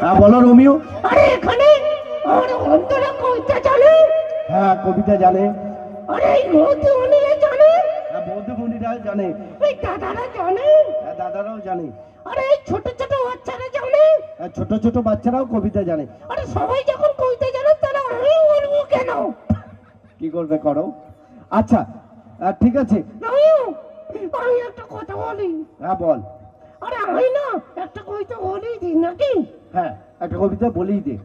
হ্যাঁ বলো রোমিও। আরে এখানে আরে অন্তরা কবিতা জানে? হ্যাঁ কবিতা জানে। আরে এই বৌদি অনিলে জানে? হ্যাঁ বৌদি বোনিরা জানে। এই দাদারা জানে? হ্যাঁ দাদারাও জানে। আরে এই ছোট ছোট বাচ্চারা জানে? হ্যাঁ ছোট ছোট বাচ্চারাও কবিতা জানে। আরে সবাই যখন কবিতা জানে তাহলে আমি বলবো কেন? কি করবে করো। আচ্ছা ঠিক আছে। আমি একটা কথা বলি। হ্যাঁ বল। আরে আমি না একটা কবিতা বলি দিই নাকি? হ্যাঁ একটা কবিতা বলেই দে।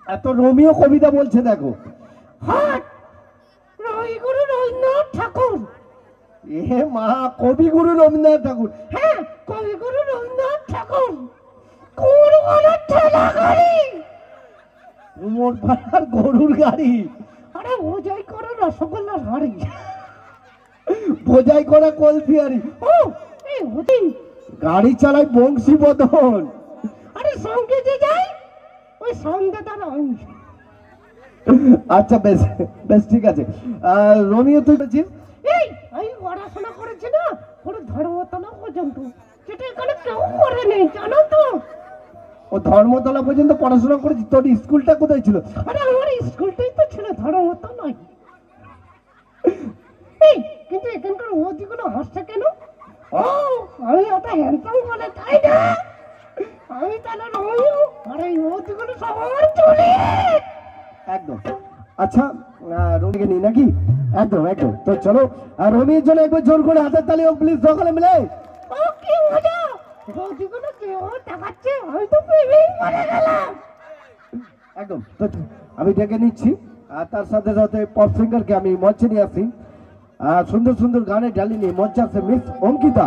এত রোমিও কবিতা বলছে দেখো। হাট রবিগুরু রবীন্দ্রনাথ ঠাকুর। এ মা কবিগুরু রবীন্দ্রনাথ ঠাকুর। হ্যাঁ কবিগুরু রবীন্দ্রনাথ ঠাকুর। কোন গলার ঠেলা গাড়ি? মোট পাড়ার গরুর গাড়ি। আরে বোঝাই করে রসগোল্লার হাড়ি। বোঝাই করা কলফিয়ারি। ও এই হতি গাড়ি চালায় বংশী বদন। আরে সঙ্গে যে যাই ওই সঙ্গে তার আমি। আচ্ছা বেশ বেশ ঠিক আছে। রোমিও তুই বলছিস? এই আমি পড়াশোনা করেছি না পুরো ধর্মতলা পর্যন্ত, সেটা এখানে কেউ করে নেই জানো তো? ও ধর্মতলা পর্যন্ত পড়াশোনা করেছিস? তোর স্কুলটা কোথায় ছিল? আরে আমার স্কুলটাই তো ছিল ধর্মতলায়। এই কিন্তু এখানকার ওদিগুলো হাসছে কেন? ও আমি অত হ্যান্ডসাম বলে তাই না? আমি তাহলে রোমিও আর এই ওদিগুলো সবার চলে একদম। আচ্ছা রোমিকে নি নাকি? একদম একদম। তো চলো রোমির জন্য একবার জোর করে হাতের তালি হোক প্লিজ সকলে মিলে। ও কি মজা! ওদিগুলো কেউ তাকাচ্ছে, আমি তো প্রেমেই পড়ে গেলাম। একদম। তো আমি ডেকে নিচ্ছি আর তার সাথে সাথে পপ সিঙ্গারকে আমি মঞ্চে নিয়ে আসি। সুন্দর সুন্দর গানের ডালি নিয়ে মঞ্চে আসে মিস অঙ্কিতা।